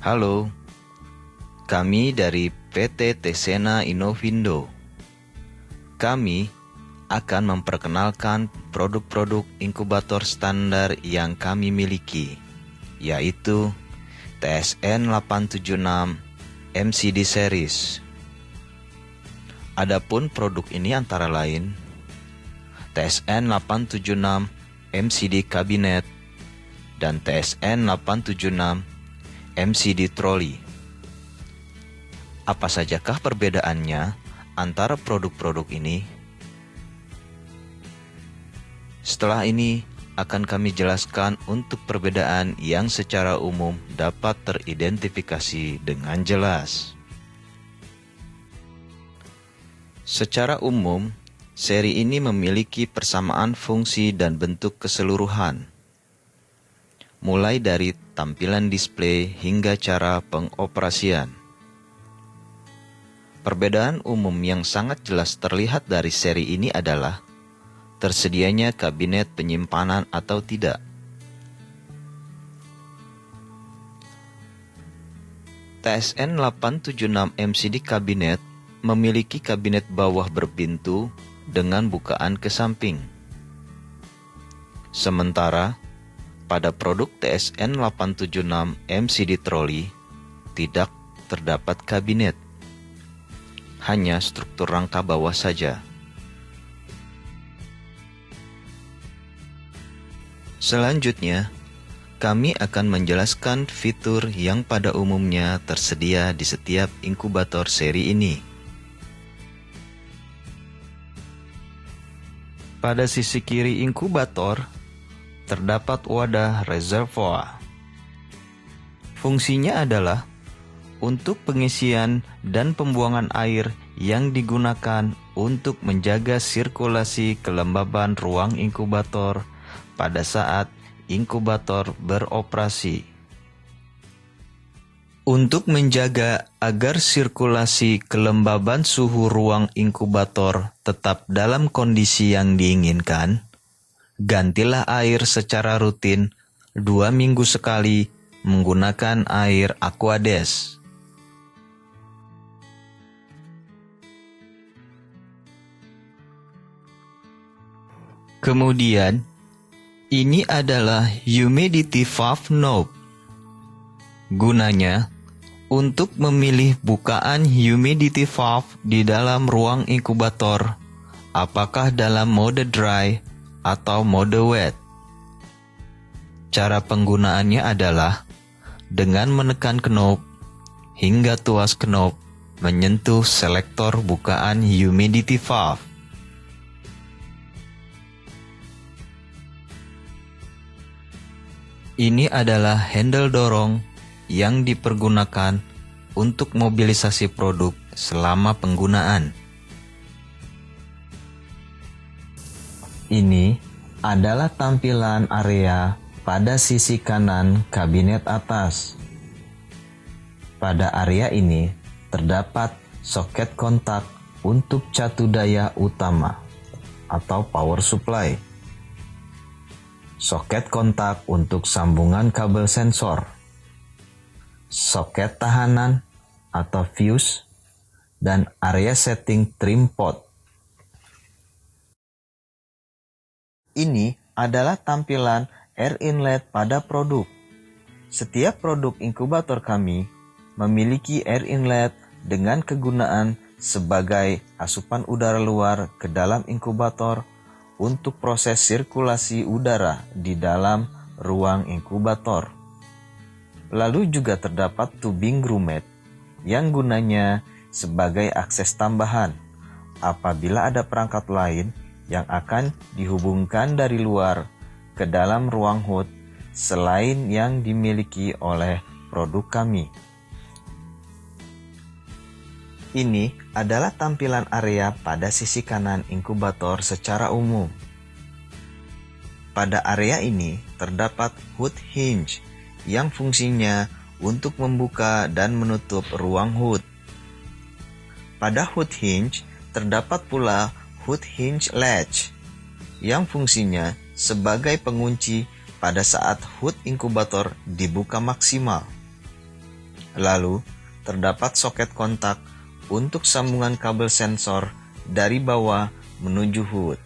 Halo, kami dari PT Tesena Innovindo. Kami akan memperkenalkan produk-produk inkubator standar yang kami miliki, yaitu TSN 876 MCD Series. Adapun produk ini antara lain TSN 876 MCD Kabinet dan TSN 876 MCD Trolley. Apa sajakah perbedaannya antara produk-produk ini? Setelah ini akan kami jelaskan untuk perbedaan yang secara umum dapat teridentifikasi dengan jelas. Secara umum, seri ini memiliki persamaan fungsi dan bentuk keseluruhan, mulai dari tampilan display hingga cara pengoperasian. Perbedaan umum yang sangat jelas terlihat dari seri ini adalah tersedianya kabinet penyimpanan atau tidak. TSN 876 MCD Kabinet memiliki kabinet bawah berpintu dengan bukaan ke samping. Sementara pada produk TSN 876 MCD Trolley tidak terdapat kabinet, hanya struktur rangka bawah saja. Selanjutnya, kami akan menjelaskan fitur yang pada umumnya tersedia di setiap inkubator seri ini. Pada sisi kiri inkubator, terdapat wadah reservoir. Fungsinya adalah untuk pengisian dan pembuangan air yang digunakan untuk menjaga sirkulasi kelembaban ruang inkubator pada saat inkubator beroperasi. Untuk menjaga agar sirkulasi kelembaban suhu ruang inkubator tetap dalam kondisi yang diinginkan, gantilah air secara rutin 2 minggu sekali menggunakan air Aquades. Kemudian, ini adalah humidity valve knob. Gunanya untuk memilih bukaan humidity valve di dalam ruang inkubator, apakah dalam mode dry atau mode wet. Cara penggunaannya adalah dengan menekan knob hingga tuas knob menyentuh selektor bukaan humidity valve. Ini adalah handle dorong yang dipergunakan untuk mobilisasi produk selama penggunaan. Ini adalah tampilan area pada sisi kanan kabinet atas. Pada area ini terdapat soket kontak untuk catu daya utama atau power supply, soket kontak untuk sambungan kabel sensor, soket tahanan atau fuse, dan area setting trim pot. Ini adalah tampilan air inlet pada produk. Setiap produk inkubator kami memiliki air inlet dengan kegunaan sebagai asupan udara luar ke dalam inkubator untuk proses sirkulasi udara di dalam ruang inkubator. Lalu juga terdapat tubing grommet yang gunanya sebagai akses tambahan apabila ada perangkat lain yang akan dihubungkan dari luar ke dalam ruang hood selain yang dimiliki oleh produk kami. Ini adalah tampilan area pada sisi kanan inkubator secara umum. Pada area ini terdapat hood hinge yang fungsinya untuk membuka dan menutup ruang hood. Pada hood hinge terdapat pula hood hinge latch yang fungsinya sebagai pengunci pada saat hood inkubator dibuka maksimal. Lalu, terdapat soket kontak untuk sambungan kabel sensor dari bawah menuju hood,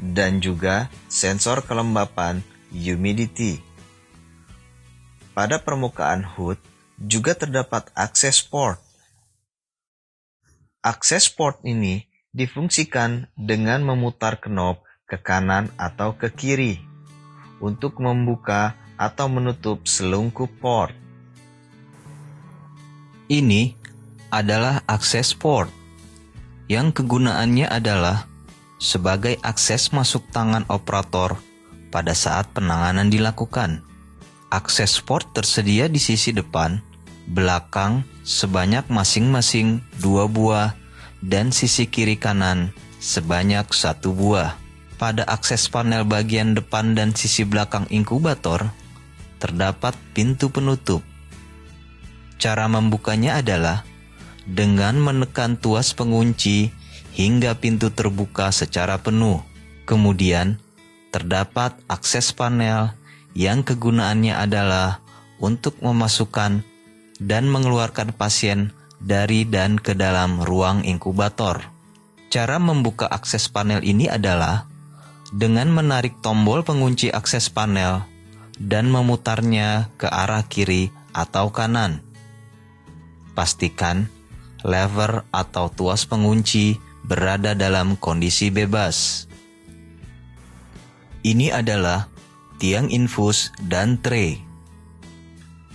dan juga sensor kelembapan humidity. Pada permukaan hood juga terdapat akses port. Akses port ini difungsikan dengan memutar knob ke kanan atau ke kiri untuk membuka atau menutup selungkup port. Ini adalah akses port yang kegunaannya adalah sebagai akses masuk tangan operator pada saat penanganan dilakukan. Akses port tersedia di sisi depan, belakang sebanyak masing-masing 2 buah dan sisi kiri kanan sebanyak 1 buah. Pada akses panel bagian depan dan sisi belakang inkubator terdapat pintu penutup. Cara membukanya adalah dengan menekan tuas pengunci hingga pintu terbuka secara penuh. Kemudian, terdapat akses panel yang kegunaannya adalah untuk memasukkan dan mengeluarkan pasien dari dan ke dalam ruang inkubator. Cara membuka akses panel ini adalah dengan menarik tombol pengunci akses panel dan memutarnya ke arah kiri atau kanan. Pastikan lever atau tuas pengunci berada dalam kondisi bebas. Ini adalah tiang infus dan tray.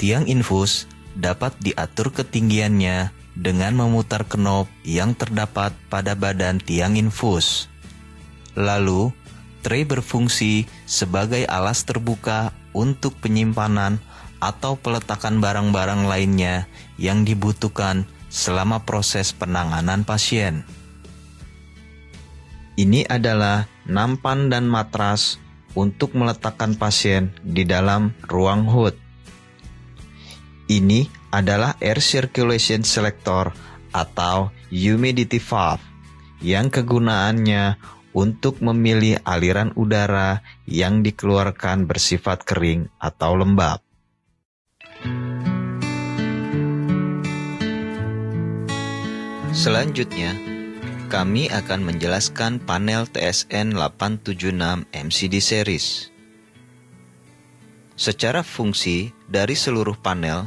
Tiang infus dapat diatur ketinggiannya dengan memutar knob yang terdapat pada badan tiang infus. Lalu, tray berfungsi sebagai alas terbuka untuk penyimpanan atau peletakan barang-barang lainnya yang dibutuhkan selama proses penanganan pasien. Ini adalah nampan dan matras untuk meletakkan pasien di dalam ruang hood. Ini adalah air circulation selector atau humidity valve yang kegunaannya untuk memilih aliran udara yang dikeluarkan bersifat kering atau lembab. Selanjutnya, kami akan menjelaskan panel TSN 876 MCD series. Secara fungsi dari seluruh panel,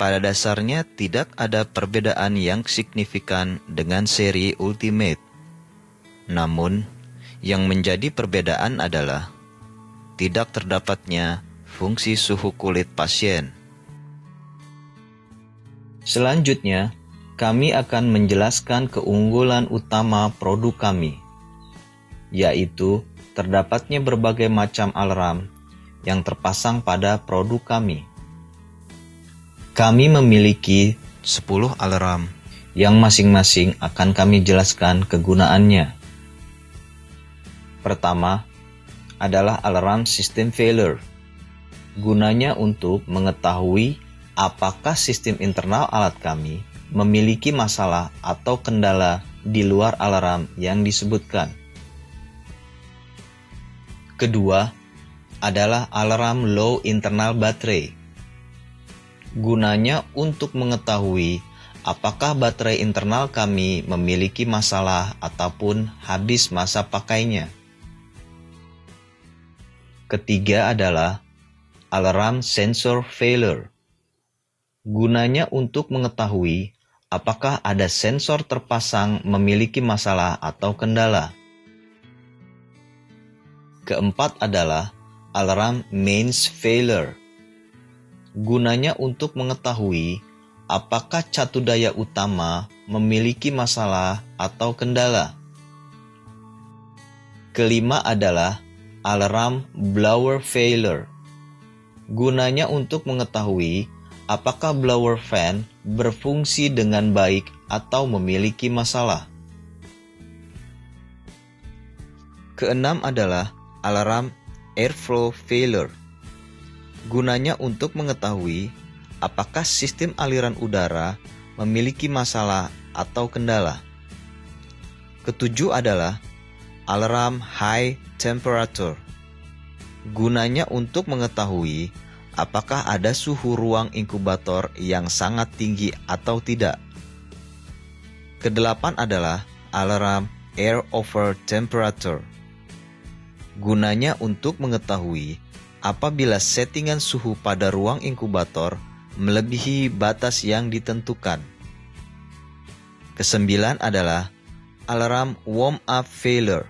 pada dasarnya tidak ada perbedaan yang signifikan dengan seri Ultimate. Namun, yang menjadi perbedaan adalah tidak terdapatnya fungsi suhu kulit pasien. Selanjutnya, kami akan menjelaskan keunggulan utama produk kami, yaitu terdapatnya berbagai macam alarm yang terpasang pada produk kami. Kami memiliki 10 alarm yang masing-masing akan kami jelaskan kegunaannya. Pertama adalah alarm system failure. Gunanya untuk mengetahui apakah sistem internal alat kami memiliki masalah atau kendala di luar alarm yang disebutkan. Kedua adalah alarm low internal battery. Gunanya untuk mengetahui apakah baterai internal kami memiliki masalah ataupun habis masa pakainya. Ketiga adalah alarm sensor failure. Gunanya untuk mengetahui apakah ada sensor terpasang memiliki masalah atau kendala. Keempat adalah alarm mains failure. Gunanya untuk mengetahui apakah catu daya utama memiliki masalah atau kendala. Kelima adalah alarm blower failure. Gunanya untuk mengetahui apakah blower fan berfungsi dengan baik atau memiliki masalah. Keenam adalah alarm airflow failure. Gunanya untuk mengetahui apakah sistem aliran udara memiliki masalah atau kendala. Ketujuh adalah alarm high temperature. Gunanya untuk mengetahui apakah ada suhu ruang inkubator yang sangat tinggi atau tidak. Kedelapan adalah alarm air over temperature. Gunanya untuk mengetahui apabila settingan suhu pada ruang inkubator melebihi batas yang ditentukan. Kesembilan adalah alarm warm up failure.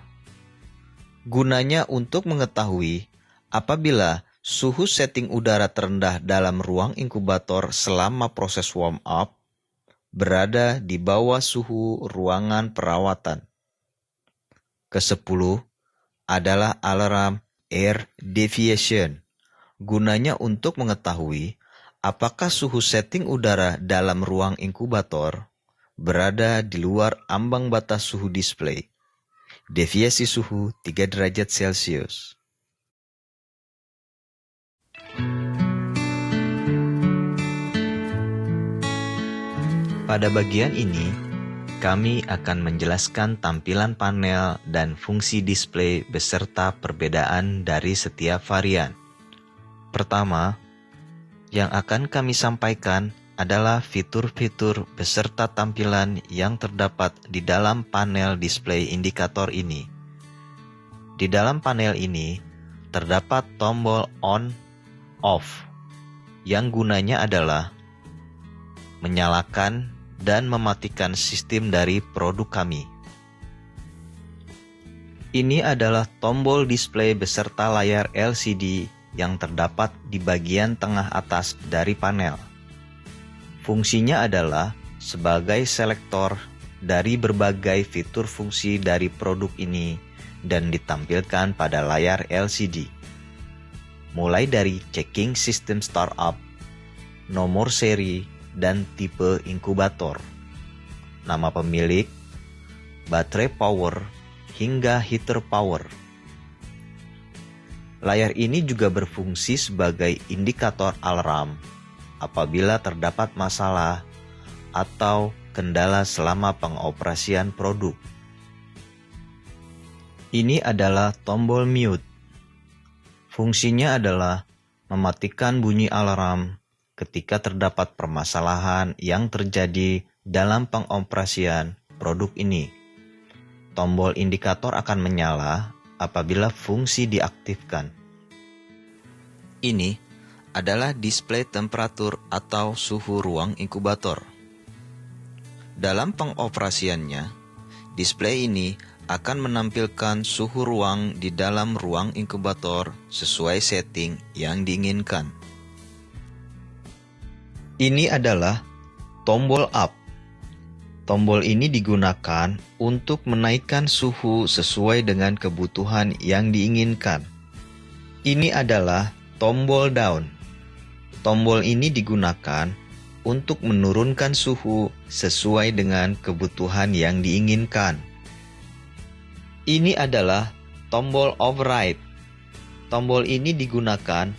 Gunanya untuk mengetahui apabila suhu setting udara terendah dalam ruang inkubator selama proses warm up berada di bawah suhu ruangan perawatan. Kesepuluh adalah alarm air deviation. Gunanya untuk mengetahui apakah suhu setting udara dalam ruang inkubator berada di luar ambang batas suhu display. Deviasi suhu 3 derajat Celcius. Pada bagian ini, kami akan menjelaskan tampilan panel dan fungsi display beserta perbedaan dari setiap varian. Pertama, yang akan kami sampaikan adalah fitur-fitur beserta tampilan yang terdapat di dalam panel display indikator ini. Di dalam panel ini, terdapat tombol on/off, yang gunanya adalah menyalakan dan mematikan sistem dari produk kami. Ini adalah tombol display beserta layar LCD yang terdapat di bagian tengah atas dari panel. Fungsinya adalah sebagai selektor dari berbagai fitur fungsi dari produk ini dan ditampilkan pada layar LCD. Mulai dari checking sistem startup, nomor seri, dan tipe inkubator, nama pemilik, baterai power, hingga heater power. Layar ini juga berfungsi sebagai indikator alarm apabila terdapat masalah atau kendala selama pengoperasian produk. Ini adalah tombol mute. Fungsinya adalah mematikan bunyi alarm ketika terdapat permasalahan yang terjadi dalam pengoperasian produk ini. Tombol indikator akan menyala apabila fungsi diaktifkan. Ini adalah display temperatur atau suhu ruang inkubator. Dalam pengoperasiannya, display ini akan menampilkan suhu ruang di dalam ruang inkubator sesuai setting yang diinginkan. Ini adalah tombol up. Tombol ini digunakan untuk menaikkan suhu sesuai dengan kebutuhan yang diinginkan. Ini adalah tombol down. Tombol ini digunakan untuk menurunkan suhu sesuai dengan kebutuhan yang diinginkan. Ini adalah tombol override. Tombol ini digunakan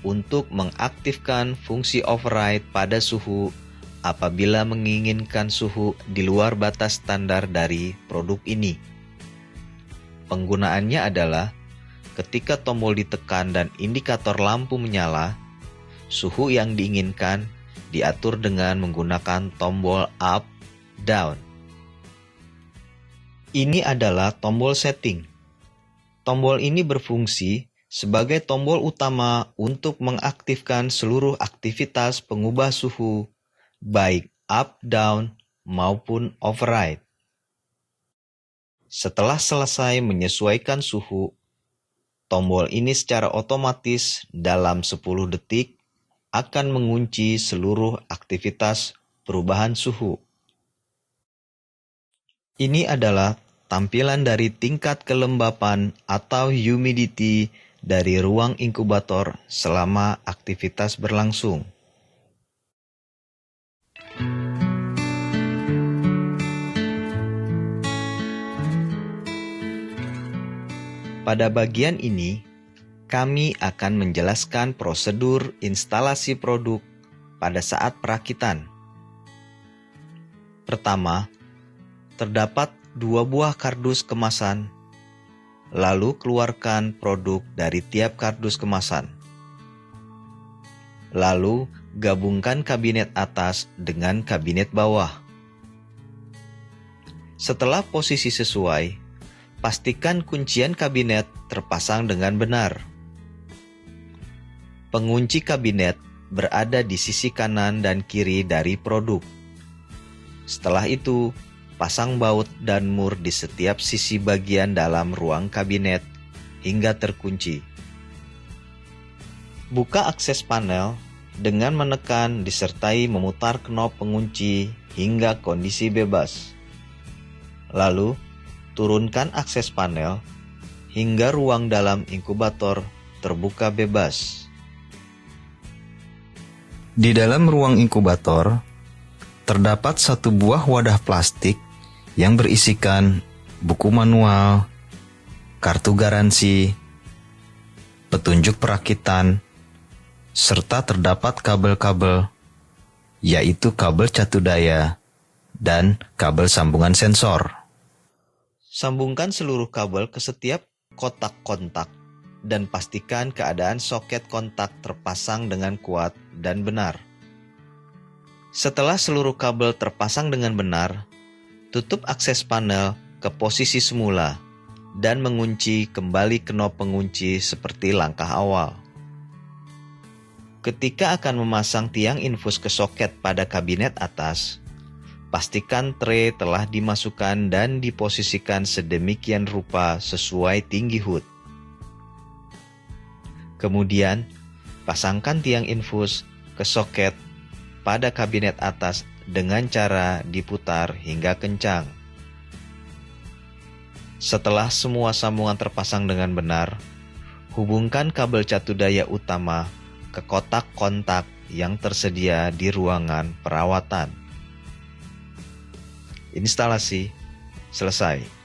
untuk mengaktifkan fungsi override pada suhu apabila menginginkan suhu di luar batas standar dari produk ini. Penggunaannya adalah ketika tombol ditekan dan indikator lampu menyala, suhu yang diinginkan diatur dengan menggunakan tombol up, down. Ini adalah tombol setting. Tombol ini berfungsi sebagai tombol utama untuk mengaktifkan seluruh aktivitas pengubah suhu, baik up, down, maupun override. Setelah selesai menyesuaikan suhu, tombol ini secara otomatis dalam 10 detik akan mengunci seluruh aktivitas perubahan suhu. Ini adalah tampilan dari tingkat kelembapan atau humidity dari ruang inkubator selama aktivitas berlangsung. Pada bagian ini, kami akan menjelaskan prosedur instalasi produk pada saat perakitan. Pertama, terdapat 2 buah kardus kemasan. Lalu keluarkan produk dari tiap kardus kemasan. Lalu, gabungkan kabinet atas dengan kabinet bawah. Setelah posisi sesuai, pastikan kuncian kabinet terpasang dengan benar. Pengunci kabinet berada di sisi kanan dan kiri dari produk. Setelah itu, pasang baut dan mur di setiap sisi bagian dalam ruang kabinet hingga terkunci. Buka akses panel dengan menekan disertai memutar knop pengunci hingga kondisi bebas. Lalu, turunkan akses panel hingga ruang dalam inkubator terbuka bebas. Di dalam ruang inkubator, terdapat satu buah wadah plastik yang berisikan buku manual, kartu garansi, petunjuk perakitan, serta terdapat kabel-kabel, yaitu kabel catu daya dan kabel sambungan sensor. Sambungkan seluruh kabel ke setiap kotak kontak dan pastikan keadaan soket kontak terpasang dengan kuat dan benar. Setelah seluruh kabel terpasang dengan benar, tutup akses panel ke posisi semula dan mengunci kembali knop pengunci seperti langkah awal. Ketika akan memasang tiang infus ke soket pada kabinet atas, pastikan tray telah dimasukkan dan diposisikan sedemikian rupa sesuai tinggi hood. Kemudian, pasangkan tiang infus ke soket pada kabinet atas dengan cara diputar hingga kencang. Setelah semua sambungan terpasang dengan benar, hubungkan kabel catu daya utama ke kotak kontak yang tersedia di ruangan perawatan. Instalasi selesai.